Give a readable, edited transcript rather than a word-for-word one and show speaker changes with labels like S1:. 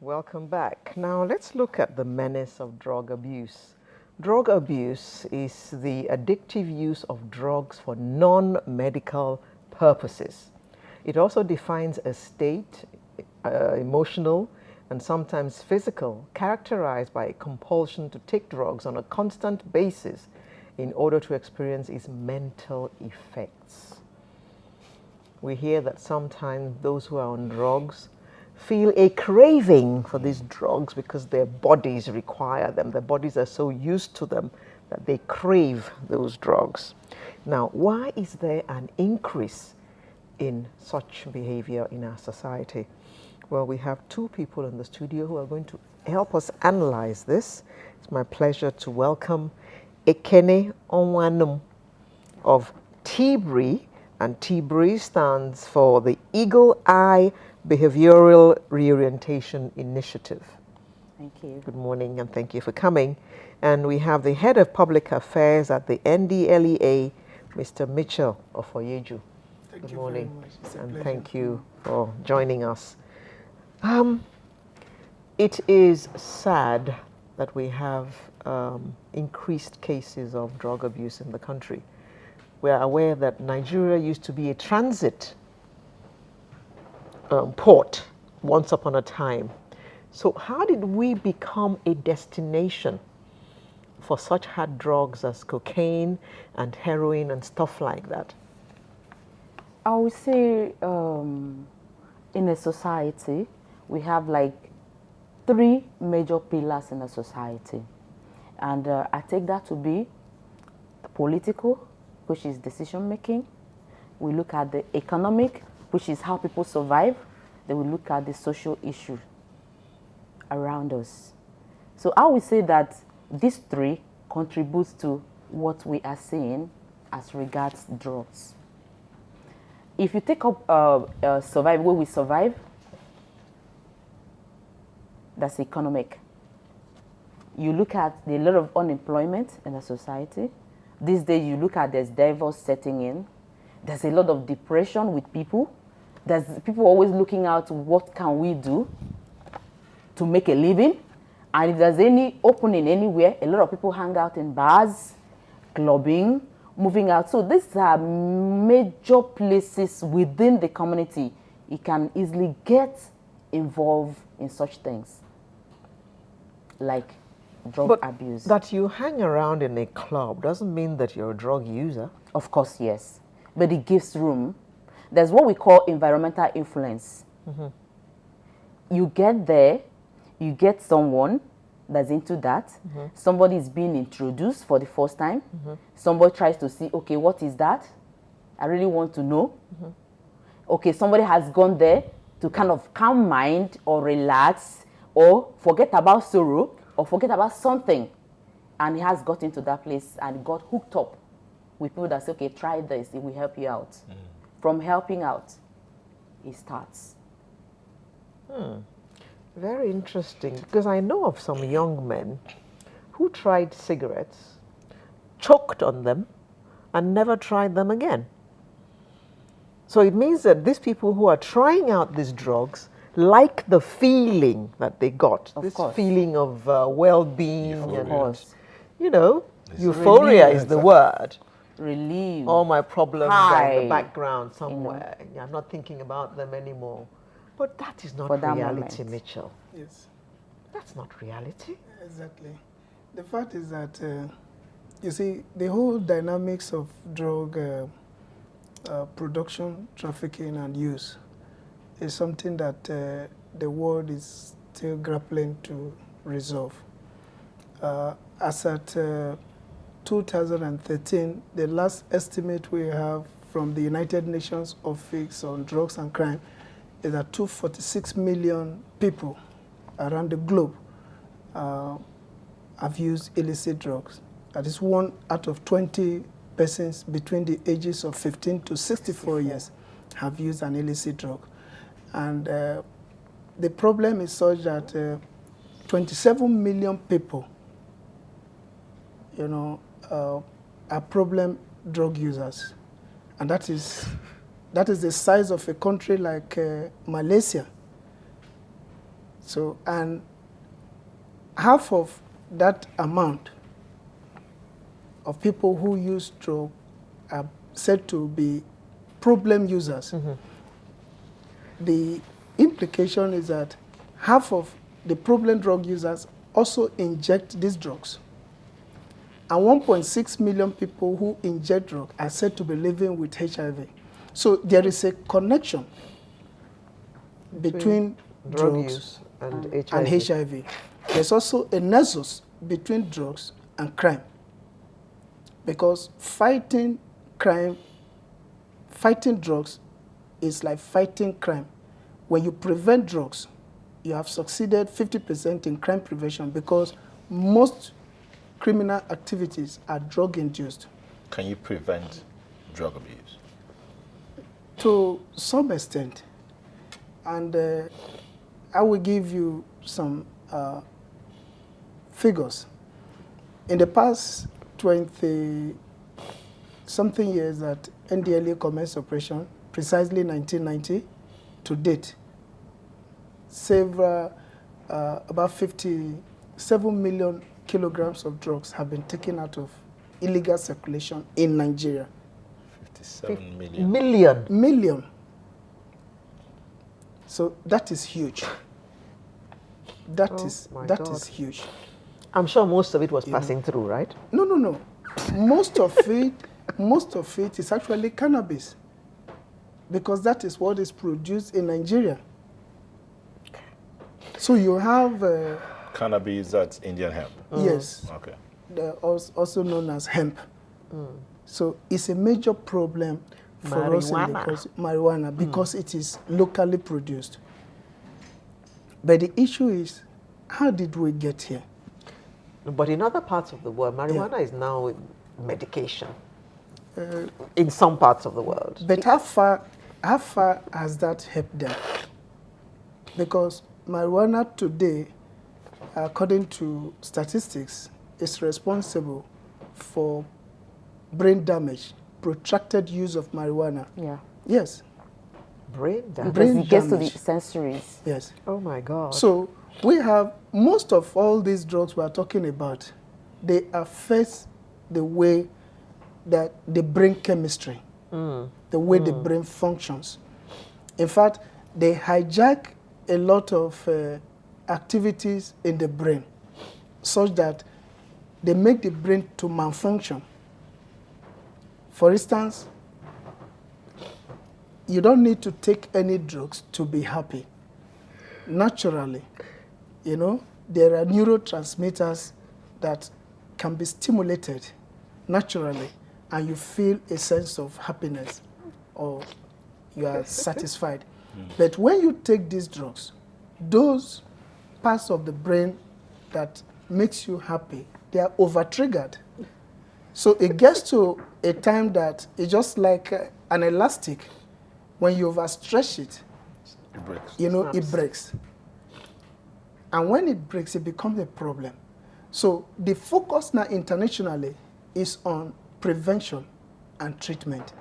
S1: Welcome back. Now let's look at the menace of drug abuse. Drug abuse is the addictive use of drugs for non-medical purposes. It also defines a state, emotional and sometimes physical, characterized by a compulsion to take drugs on a constant basis in order to experience its mental effects. We hear that sometimes those who are on drugs feel a craving for these drugs because their bodies require them. Their bodies are so used to them that they crave those drugs. Now, why is there an increase in such behavior in our society? Well, we have two people in the studio who are going to help us analyze this. It's my pleasure to welcome Ekene Onwanum of TBRI, and TBRI stands for the Eagle Eye Behavioral Reorientation Initiative.
S2: Thank you.
S1: Good morning and thank you for coming. And we have the Head of Public Affairs at the NDLEA, Mr. Mitchell Ofoyeju. Good morning and thank you for joining us. It is sad that we have increased cases of drug abuse in the country. We are aware that Nigeria used to be a transit port once upon a time. So how did we become a destination for such hard drugs as cocaine and heroin and stuff like that?
S2: I would say in a society, we have like three major pillars in a society. And I take that to be the political, which is decision making. We look at the economic, which is how people survive. Then we look at the social issue around us. So I would say that these three contribute to what we are seeing as regards drugs. If you take up survive, where we survive, that's economic. You look at the lot of unemployment in the society. These days you look at there's divorce setting in. There's a lot of depression with people. There's people always looking out, what can we do to make a living? And if there's any opening anywhere, a lot of people hang out in bars, clubbing, moving out. So these are major places within the community. You can easily get involved in such things like drug abuse.
S1: That you hang around in a club doesn't mean that you're a drug user.
S2: Of course, yes. But it gives room. There's what we call environmental influence. You get there, you get someone that's into that. Somebody is being introduced for the first time. Somebody tries to see, okay, what is that? I really want to know. Okay, somebody has gone there to kind of calm mind or relax or forget about sorrow or forget about something. And he has got into that place and got hooked up with people that say, okay, try this, it will help you out. From helping out, it starts.
S1: Very interesting, because I know of some young men who tried cigarettes, choked on them, and never tried them again. So it means that these people who are trying out these drugs like the feeling that they got,
S2: Of
S1: this
S2: course.
S1: feeling of well-being.
S2: Of course.
S1: You know, euphoria
S3: relief.
S1: is the word.
S2: Relief.
S1: All my problems are in the
S2: High.
S1: background somewhere. I'm not thinking about them anymore. But that is not
S2: For that
S1: reality,
S2: moment.
S1: Mitchell.
S3: Yes,
S1: That's not reality.
S3: exactly. The fact is that, you see, the whole dynamics of drug production, trafficking, and use is something that the world is still grappling to resolve. As at 2013, the last estimate we have from the United Nations Office on Drugs and Crime is that 246 million people around the globe have used illicit drugs. That is 1 out of 20 persons between the ages of 15 to 64 years have used an illicit drug. And the problem is such that 27 million people, are problem drug users. And that is the size of a country like Malaysia. So, and half of that amount of people who use drug are said to be problem users. The implication is that half of the problem drug users also inject these drugs. And 1.6 million people who inject drugs are said to be living with HIV. So there is a connection between
S1: drug
S3: drugs
S1: use and HIV.
S3: and HIV. There's also a nexus between drugs and crime. Because fighting crime, fighting drugs is like fighting crime. When you prevent drugs, you have succeeded 50% in crime prevention because most criminal activities are drug-induced.
S4: Can you prevent drug abuse?
S3: To some extent. And I will give you some figures. In the past 20-something years that NDLA commenced operation, precisely 1990, to date, about 57 million kilograms of drugs have been taken out of illegal circulation in Nigeria.
S4: 57 million.
S3: Million. So that is huge. That is huge.
S1: I'm sure most of it was passing through, right?
S3: No. Most of it is actually cannabis, because that is what is produced in Nigeria. So you have
S4: Cannabis, that's Indian hemp.
S3: yes,
S4: Okay.
S3: also known as hemp. So it's a major problem for us in the marijuana because it is locally produced. But the issue is, how did we get here?
S1: But in other parts of the world, marijuana is now medication. In some parts of the world.
S3: But how far has that helped them? Because marijuana today, according to statistics, is responsible for brain damage, protracted use of marijuana.
S2: Yeah.
S3: Yes.
S1: Brain damage.
S3: Brain
S2: Because it gets to the
S3: damage.
S2: sensories.
S3: Yes.
S1: Oh my God.
S3: So we have most of all these drugs we are talking about, they affect the way that the brain chemistry, the way the brain functions. In fact, they hijack a lot of activities in the brain such that they make the brain to malfunction. For instance, you don't need to take any drugs to be happy. Naturally, there are neurotransmitters that can be stimulated naturally, and you feel a sense of happiness or you are satisfied. But when you take these drugs, those parts of the brain that makes you happy, they are over-triggered. So it gets to a time that it's just like an elastic. When you overstretch it,
S4: It breaks.
S3: it breaks. And when it breaks, it becomes a problem. So the focus now internationally is on prevention and treatment.